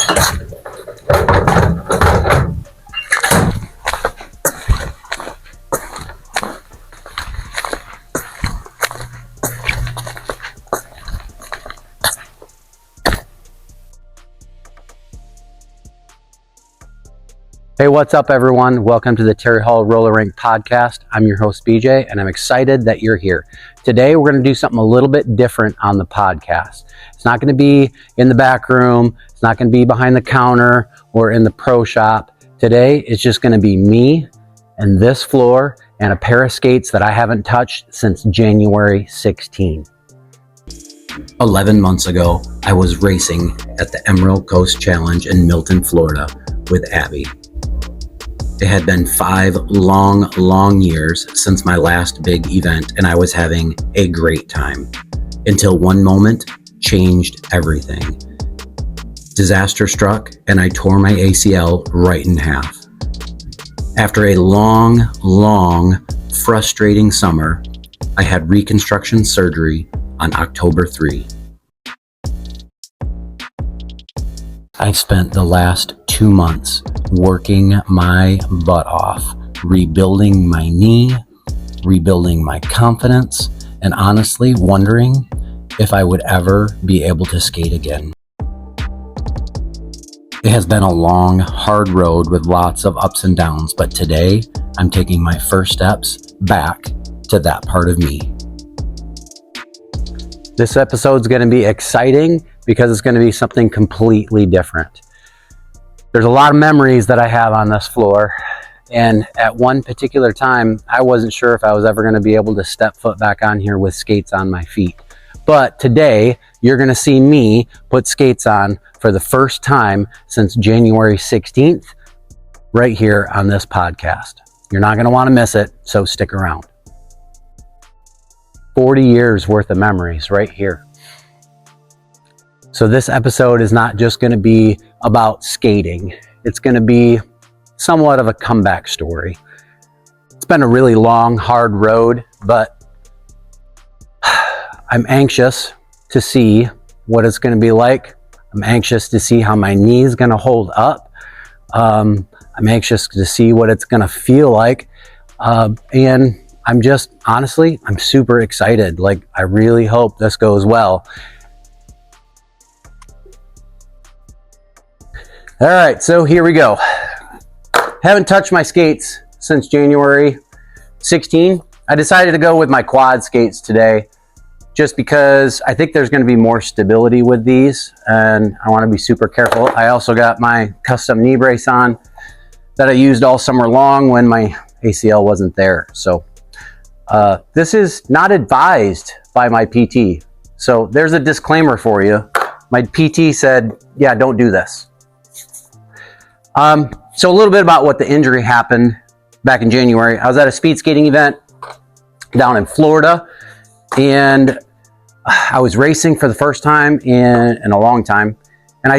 Hey, what's up everyone? Welcome to the Tarry Hall Roller Rink podcast. I'm your host BJ and I'm excited that you're here. Today we're going to do something a little bit different on the podcast. It's not going to be in the back room. It's not going to be behind the counter or in the pro shop. Today it's just going to be me and this floor and a pair of skates that I haven't touched since January 16. 11 months ago, I was racing at the Emerald Coast Challenge in Milton, Florida with Abby. It had been 5 long years since my last big event, and I was having a great time. Until one moment changed everything. Disaster struck, and I tore my ACL right in half. After a long, frustrating summer, I had reconstruction surgery on October 3. I've spent the last 2 months working my butt off, rebuilding my knee, rebuilding my confidence, and honestly wondering if I would ever be able to skate again. It has been a long, hard road with lots of ups and downs, but today I'm taking my first steps back to that part of me. This episode's going to be exciting because it's going to be something completely different. There's a lot of memories that I have on this floor, and at one particular time, I wasn't sure if I was ever going to be able to step foot back on here with skates on my feet. But today, you're going to see me put skates on for the first time since January 16th, right here on this podcast. You're not going to want to miss it, so stick around. 40 years worth of memories right here. So this episode is not just going to be about skating. It's going to be somewhat of a comeback story. It's been a really long, hard road, but I'm anxious to see what it's going to be like. I'm anxious to see how my knee is going to hold up. I'm anxious to see what it's going to feel like. And I'm just, honestly, I'm super excited. Like, I really hope this goes well. All right, so here we go. Haven't touched my skates since January 16. I decided to go with my quad skates today just because I think there's going to be more stability with these and I want to be super careful. I also got my custom knee brace on that I used all summer long when my ACL wasn't there. So this is not advised by my PT. So there's a disclaimer for you. My PT said, yeah, don't do this. So a little bit about what the injury happened back in January. I was at a speed skating event down in Florida, and I was racing for the first time in a long time, and I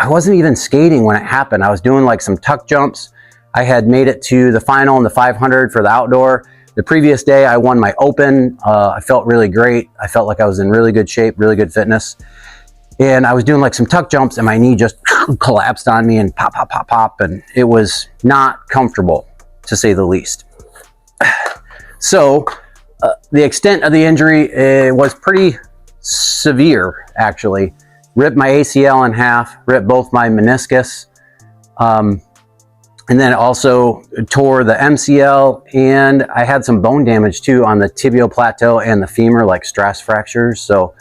wasn't even skating when it happened. I was doing like some tuck jumps. I had made it to the final in the 500 for the outdoor. The previous day, I won my open. I felt really great. I felt like I was in really good shape, really good fitness. And I was doing like some tuck jumps and my knee just collapsed on me and pop. And it was not comfortable, to say the least. So the extent of the injury was pretty severe, actually. Ripped my ACL in half, ripped both my meniscus. And then also tore the MCL, and I had some bone damage too on the tibial plateau and the femur, like stress fractures. So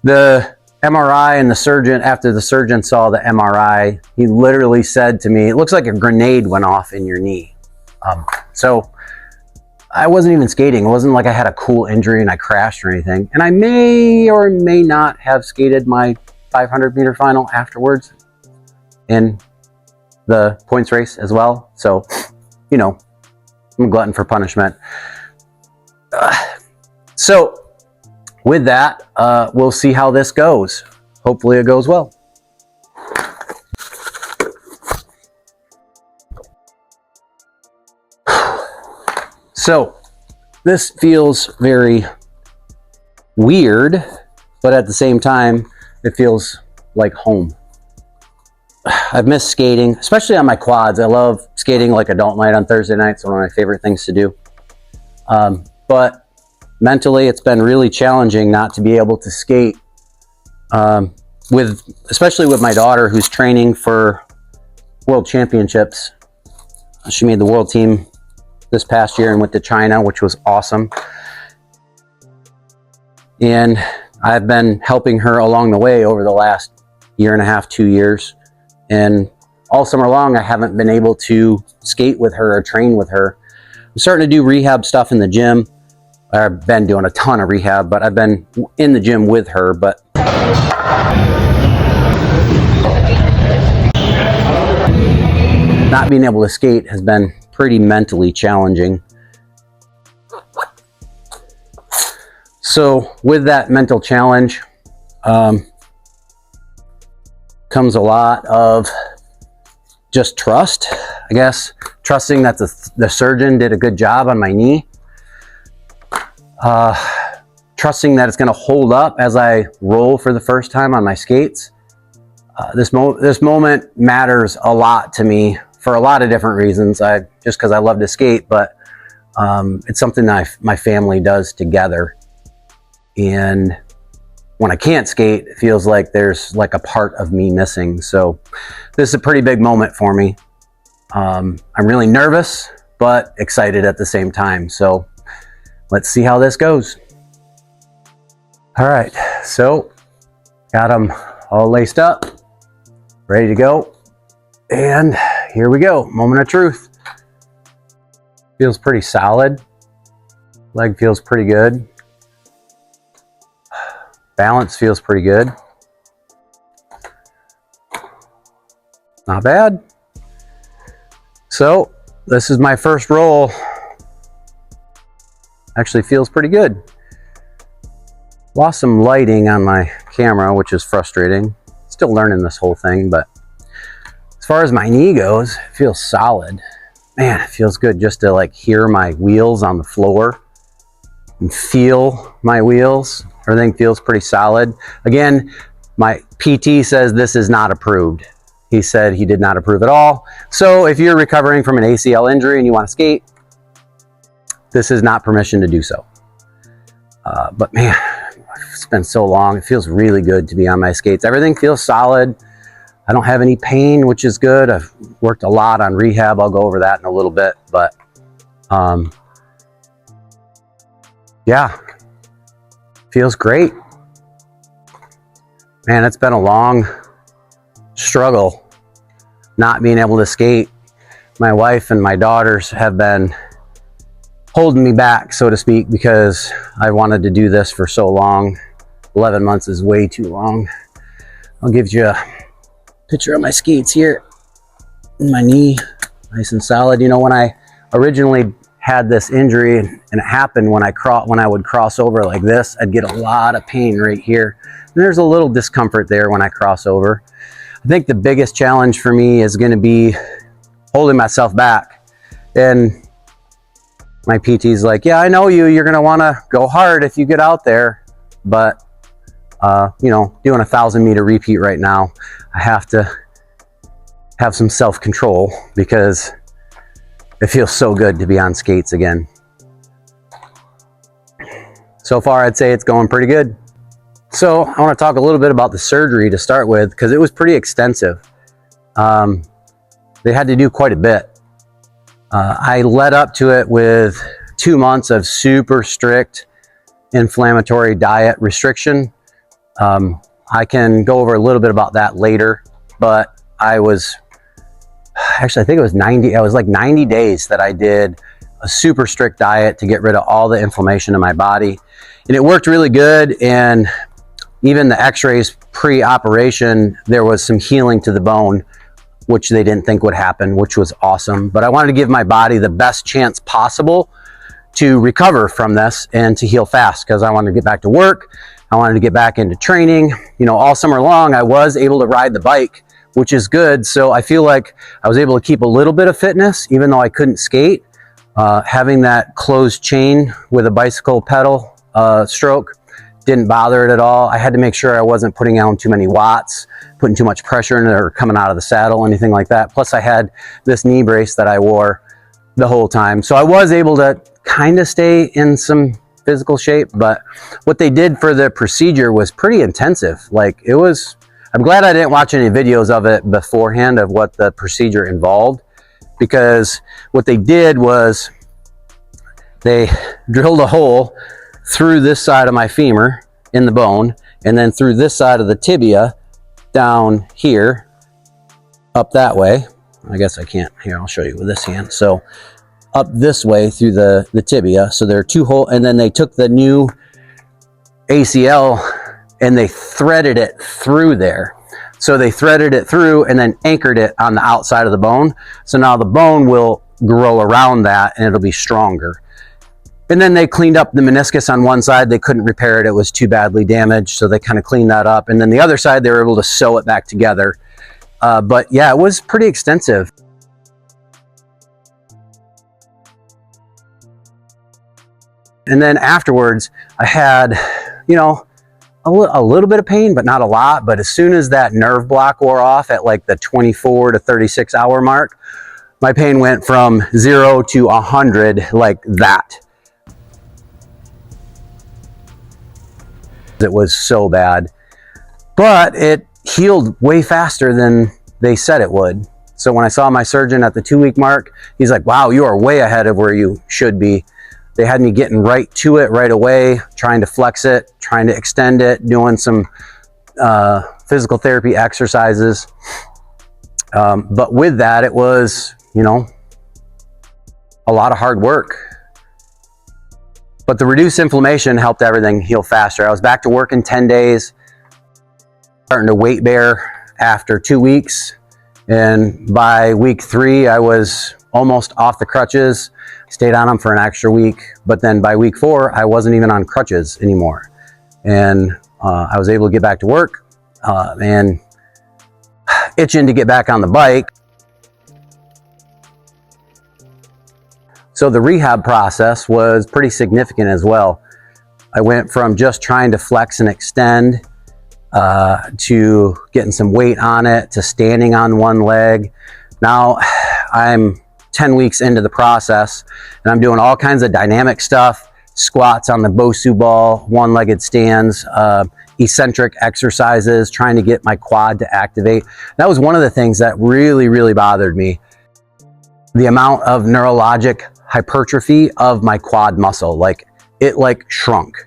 the MRI and the surgeon, after the surgeon saw the MRI, he literally said to me, it looks like a grenade went off in your knee. So I wasn't even skating. It wasn't like I had a cool injury and I crashed or anything. And I may or may not have skated my 500 meter final afterwards in the points race as well. So, you know, I'm a glutton for punishment. So with that, we'll see how this goes. Hopefully it goes well. So this feels very weird, but at the same time, it feels like home. I've missed skating, especially on my quads. I love skating like adult night on Thursday nights. One of my favorite things to do. But mentally, it's been really challenging not to be able to skate. Especially with my daughter, who's training for world championships. She made the world team this past year and went to China, which was awesome. And I've been helping her along the way over the last year and a half, 2 years. And all summer long, I haven't been able to skate with her or train with her. I'm starting to do rehab stuff in the gym. I've been doing a ton of rehab, but I've been in the gym with her. But not being able to skate has been pretty mentally challenging. So with that mental challenge comes a lot of just trust, I guess. Trusting that the surgeon did a good job on my knee. Trusting that it's going to hold up as I roll for the first time on my skates. This moment matters a lot to me for a lot of different reasons. Just because I love to skate, but it's something that my family does together. And when I can't skate, it feels like there's like a part of me missing. So this is a pretty big moment for me. I'm really nervous, but excited at the same time. So let's see how this goes. All right, so got them all laced up, ready to go. And here we go, moment of truth. Feels pretty solid. Leg feels pretty good. Balance feels pretty good. Not bad. So this is my first roll. Actually feels pretty good. Lost some lighting on my camera, which is frustrating. Still learning this whole thing, but as far as my knee goes, it feels solid. Man, it feels good just to like hear my wheels on the floor and feel my wheels. Everything feels pretty solid. Again, my PT says this is not approved. He said he did not approve at all. So if you're recovering from an ACL injury and you want to skate, this is not permission to do so. But man, it's been so long. It feels really good to be on my skates. Everything feels solid. I don't have any pain, which is good. I've worked a lot on rehab. I'll go over that in a little bit, but yeah, feels great. Man, it's been a long struggle not being able to skate. My wife and my daughters have been holding me back, so to speak, because I wanted to do this for so long. 11 months is way too long. I'll give you a picture of my skates here. My knee, nice and solid. You know, when I originally had this injury and it happened when I would cross over like this, I'd get a lot of pain right here. And there's a little discomfort there when I cross over. I think the biggest challenge for me is going to be holding myself back. And my PT's like, yeah, I know you're going to want to go hard if you get out there, but you know, doing a 1,000-meter repeat right now, I have to have some self-control because it feels so good to be on skates again. So far, I'd say it's going pretty good. So I want to talk a little bit about the surgery to start with, because it was pretty extensive. They had to do quite a bit. I led up to it with 2 months of super strict inflammatory diet restriction. I can go over a little bit about that later, but I think it was 90. It was like 90 days that I did a super strict diet to get rid of all the inflammation in my body. And it worked really good. And even the x-rays pre-operation, there was some healing to the bone, which they didn't think would happen, which was awesome. But I wanted to give my body the best chance possible to recover from this and to heal fast, because I wanted to get back to work. I wanted to get back into training. You know, all summer long, I was able to ride the bike, which is good. So I feel like I was able to keep a little bit of fitness, even though I couldn't skate. Having that closed chain with a bicycle pedal stroke didn't bother it at all. I had to make sure I wasn't putting on too many watts, putting too much pressure in it or coming out of the saddle, anything like that. Plus I had this knee brace that I wore the whole time. So I was able to kind of stay in some physical shape, but what they did for the procedure was pretty intensive. Like it was, I'm glad I didn't watch any videos of it beforehand of what the procedure involved, because what they did was they drilled a hole through this side of my femur in the bone, and then through this side of the tibia down here, up that way. I guess I can't, here, I'll show you with this hand. So up this way through the tibia. So there are 2 holes, and then they took the new ACL and they threaded it through there. So they threaded it through and then anchored it on the outside of the bone. So now the bone will grow around that and it'll be stronger. And then they cleaned up the meniscus on one side. They couldn't repair it. It was too badly damaged. So they kind of cleaned that up. And then the other side, they were able to sew it back together. But yeah, it was pretty extensive. And then afterwards, I had, you know, a little bit of pain, but not a lot. But as soon as that nerve block wore off at like the 24 to 36 hour mark, my pain went from 0 to 100 like that. It was so bad, but it healed way faster than they said it would. So when I saw my surgeon at the 2-week mark, he's like, wow, you are way ahead of where you should be. They had me getting right to it right away, trying to flex it, trying to extend it, doing some physical therapy exercises. But with that, it was, you know, a lot of hard work. But the reduced inflammation helped everything heal faster. I was back to work in 10 days, starting to weight bear after 2 weeks. And by week 3, I was almost off the crutches. Stayed on them for an extra week. But then by week 4, I wasn't even on crutches anymore. And I was able to get back to work and itching to get back on the bike. So the rehab process was pretty significant as well. I went from just trying to flex and extend to getting some weight on it, to standing on one leg. Now I'm 10 weeks into the process and I'm doing all kinds of dynamic stuff, squats on the Bosu ball, one-legged stands, eccentric exercises, trying to get my quad to activate. That was one of the things that really, really bothered me. The amount of neurologic hypertrophy of my quad muscle, like it shrunk,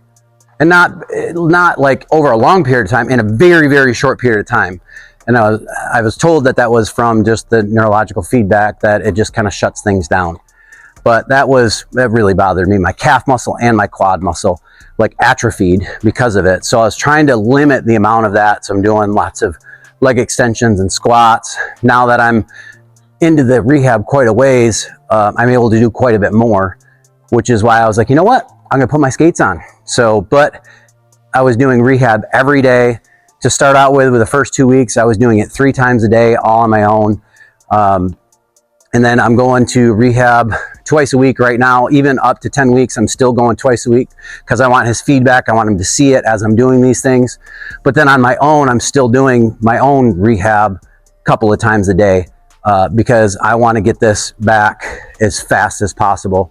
and not like over a long period of time, in a very, very short period of time. And I was told that was from just the neurological feedback, that it just kind of shuts things down. But that really bothered me. My calf muscle and my quad muscle like atrophied because of it. So I was trying to limit the amount of that. So I'm doing lots of leg extensions and squats. Now that I'm into the rehab quite a ways, I'm able to do quite a bit more, which is why I was like, you know what? I'm gonna put my skates on. So, but I was doing rehab every day. To start out with the first 2 weeks, I was doing it 3 times a day, all on my own. And then I'm going to rehab twice a week right now. Even up to 10 weeks, I'm still going twice a week because I want his feedback. I want him to see it as I'm doing these things. But then on my own, I'm still doing my own rehab a couple of times a day because I want to get this back as fast as possible.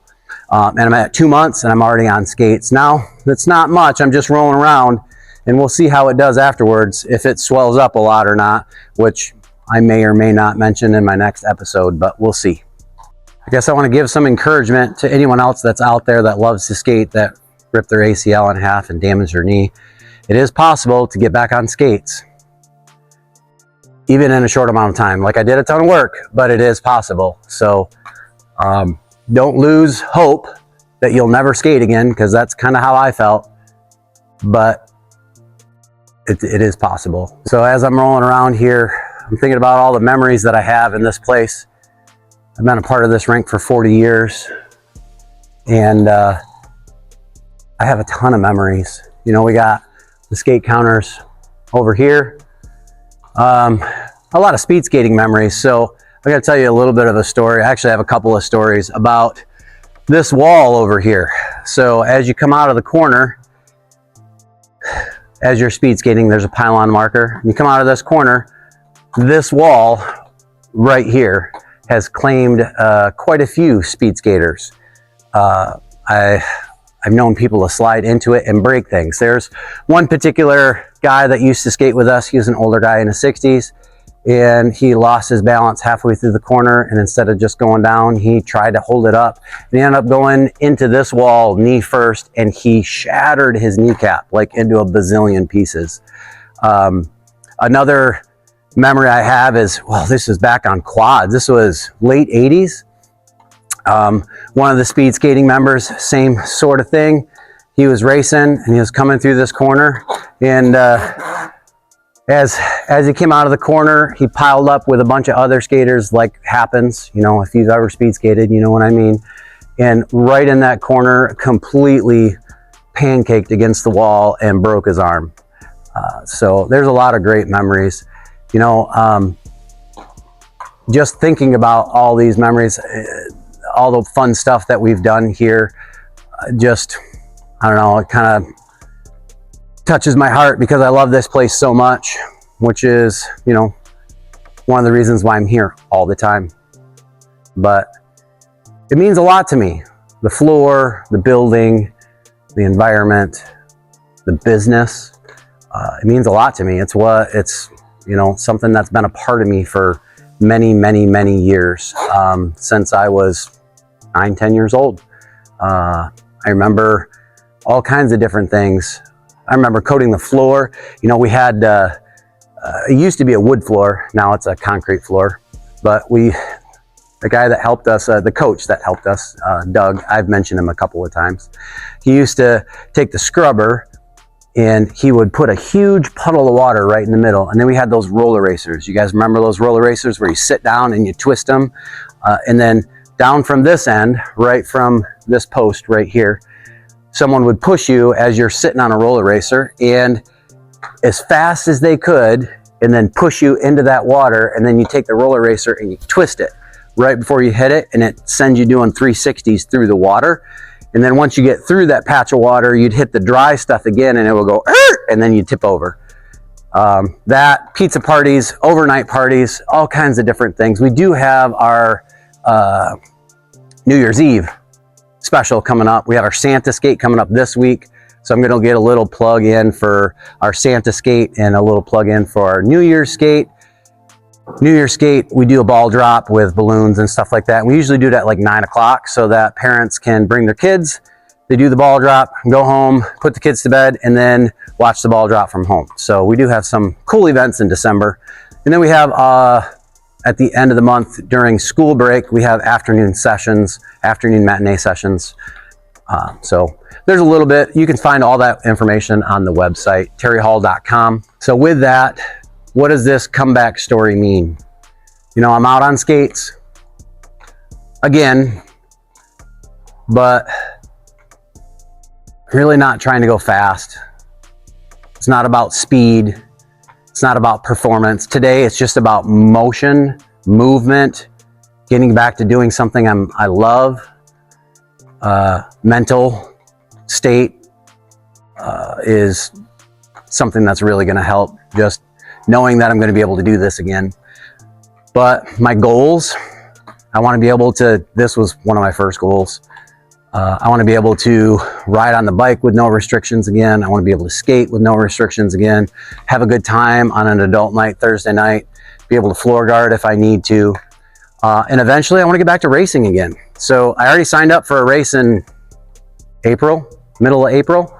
And I'm at 2 months and I'm already on skates. Now, that's not much. I'm just rolling around and we'll see how it does afterwards, if it swells up a lot or not, which I may or may not mention in my next episode, but we'll see. I guess I want to give some encouragement to anyone else that's out there that loves to skate, that ripped their ACL in half and damaged their knee. It is possible to get back on skates, even in a short amount of time. Like, I did a ton of work, but it is possible. So don't lose hope that you'll never skate again, because that's kind of how I felt, but it is possible. So as I'm rolling around here, I'm thinking about all the memories that I have in this place. I've been a part of this rink for 40 years, and I have a ton of memories. You know, we got the skate counters over here. A lot of speed skating memories. So I got to tell you a little bit of a story. I actually have a couple of stories about this wall over here. So as you come out of the corner, as you're speed skating, there's a pylon marker. You come out of this corner, this wall right here has claimed quite a few speed skaters. I've known people to slide into it and break things. There's one particular guy that used to skate with us. He was an older guy in his 60s, and he lost his balance halfway through the corner, and instead of just going down, he tried to hold it up, and he ended up going into this wall knee first, and he shattered his kneecap like into a bazillion pieces. Another memory I have is, well, this is back on quads. This was late 80s. One of the speed skating members, same sort of thing. He was racing and he was coming through this corner, and as he came out of the corner, he piled up with a bunch of other skaters, like happens, you know, if you've ever speed skated, you know what I mean. And right in that corner, completely pancaked against the wall and broke his arm. So there's a lot of great memories, you know. Just thinking about all these memories, all the fun stuff that we've done here, just, I don't know, it kind of touches my heart because I love this place so much, which is, you know, one of the reasons why I'm here all the time. But it means a lot to me. The floor, the building, the environment, the business, it means a lot to me. It's you know, something that's been a part of me for many, many, many years, since I was 9-10 years old. I remember all kinds of different things. I remember coating the floor. You know, we had, it used to be a wood floor. Now it's a concrete floor. But the guy that helped us, the coach that helped us, Doug, I've mentioned him a couple of times. He used to take the scrubber and he would put a huge puddle of water right in the middle. And then we had those roller racers. You guys remember those roller racers where you sit down and you twist them? And then down from this end, right from this post right here, someone would push you as you're sitting on a roller racer, and as fast as they could, and then push you into that water, and then you take the roller racer and you twist it right before you hit it, and it sends you doing 360s through the water. And then once you get through that patch of water, you'd hit the dry stuff again and it will go, and then you tip over. That, pizza parties, overnight parties, all kinds of different things. We do have our New Year's Eve special coming up. We have our Santa skate coming up this week. So I'm going to get a little plug in for our Santa skate and a little plug in for our New Year's skate. New Year's skate, we do a ball drop with balloons and stuff like that. And we usually do it at like 9 o'clock so that parents can bring their kids. They do the ball drop, go home, put the kids to bed, and then watch the ball drop from home. So we do have some cool events in December. And then we have, at the end of the month during school break, we have afternoon sessions, afternoon matinee sessions. So there's a little bit. You can find all that information on the website, tarryhall.com. So with that, what does this comeback story mean? You know, I'm out on skates again, but really not trying to go fast. It's not about speed. It's not about performance. Today, it's just about motion, movement, getting back to doing something I love. Mental state is something that's really going to help, just knowing that I'm going to be able to do this again. But my goals, I want to be able to, this was one of my first goals. I want to be able to ride on the bike with no restrictions again. I want to be able to skate with no restrictions again, have a good time on an adult night, Thursday night, be able to floor guard if I need to. And eventually I want to get back to racing again. So I already signed up for a race in April, middle of April.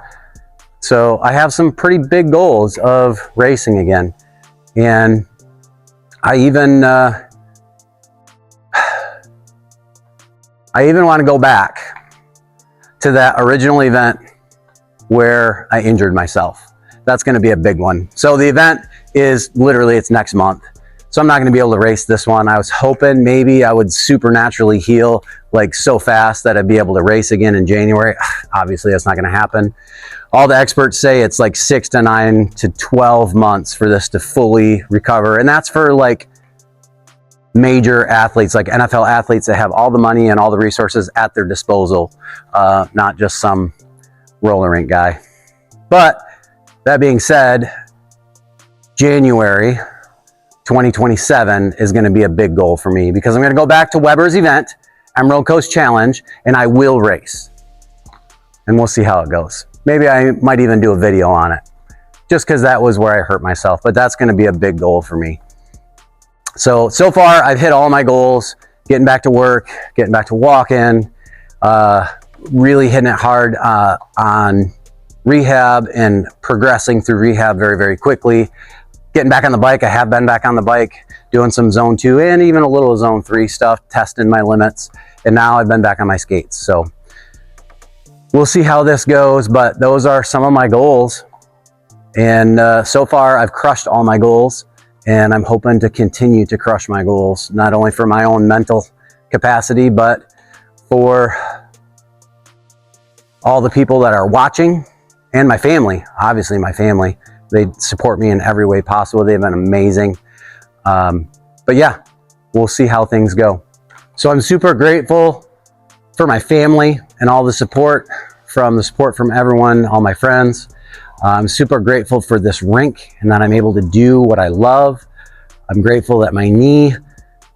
So I have some pretty big goals of racing again. And I even want to go back to that original event where I injured myself. That's going to be a big one. So the event is literally, it's next month. So I'm not going to be able to race this one. I was hoping maybe I would supernaturally heal like so fast that I'd be able to race again in January. Obviously that's not going to happen. All the experts say it's like 6 to 9 to 12 months for this to fully recover. And that's for like major athletes, like NFL athletes that have all the money and all the resources at their disposal, not just some roller rink guy. But That being said, January 2027 is going to be a big goal for me because I'm going to go back to Weber's event, Emerald Coast Challenge, and I will race. And we'll see how it goes. Maybe I might even do a video on it, just because that was where I hurt myself, but that's going to be a big goal for me. So far I've hit all my goals, getting back to work, getting back to walking, really hitting it hard on rehab and progressing through rehab very, very quickly. Getting back on the bike, I have been back on the bike, doing some zone 2 and even a little zone 3 stuff, testing my limits. And now I've been back on my skates. So we'll see how this goes, but those are some of my goals. And so far I've crushed all my goals, and I'm hoping to continue to crush my goals, not only for my own mental capacity, but for all the people that are watching and my family, obviously my family. They support me in every way possible. They've been amazing. But yeah, we'll see how things go. So I'm super grateful for my family and all the support from everyone, all my friends. I'm super grateful for this rink and that I'm able to do what I love. I'm grateful that my knee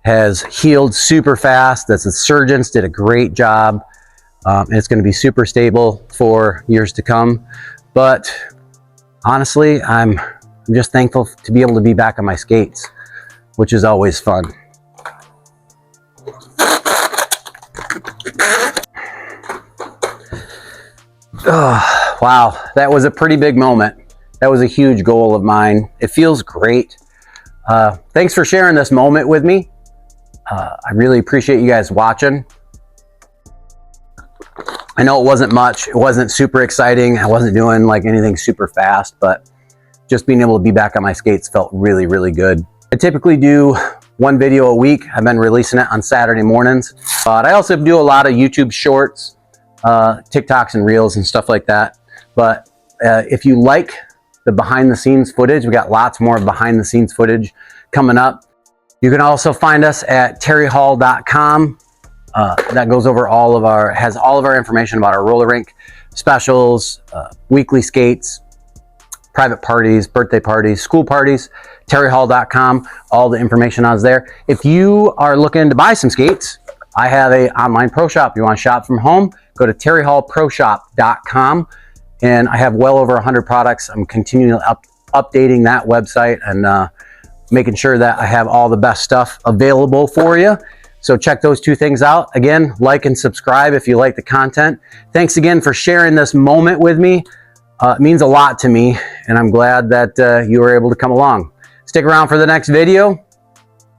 has healed super fast, that the surgeons did a great job. And it's going to be super stable for years to come. But honestly, I'm just thankful to be able to be back on my skates, which is always fun. Oh, wow, that was a pretty big moment. That was a huge goal of mine. It feels great. Thanks for sharing this moment with me. I really appreciate you guys watching. I know it wasn't much. It wasn't super exciting. I wasn't doing like anything super fast, but just being able to be back on my skates felt really, really good. I typically do one video a week. I've been releasing it on Saturday mornings, but I also do a lot of YouTube shorts, TikToks and Reels and stuff like that. But if you like the behind the scenes footage, we got lots more behind the scenes footage coming up. You can also find us at tarryhall.com. That goes over has all of our information about our roller rink specials, weekly skates, private parties, birthday parties, school parties. tarryhall.com, all the information is there. If you are looking to buy some skates, I have an online pro shop. You want to shop from home, go to tarryhallproshop.com, and I have well over 100 products. I'm continually updating that website and making sure that I have all the best stuff available for you. So check those two things out. Again, like and subscribe if you like the content. Thanks again for sharing this moment with me. It means a lot to me, and I'm glad that you were able to come along. Stick around for the next video.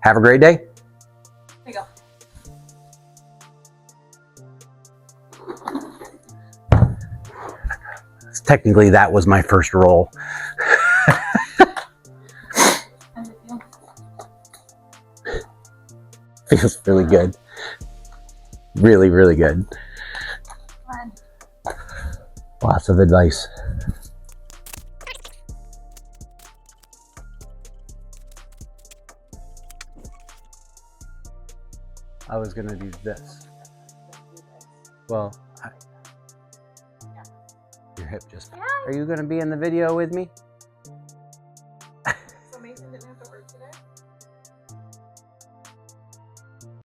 Have a great day. There you go. Technically, that was my first roll. Feels really good. Really, really good. Lots of advice. I was gonna do this. Well, your hip just... Are you gonna be in the video with me?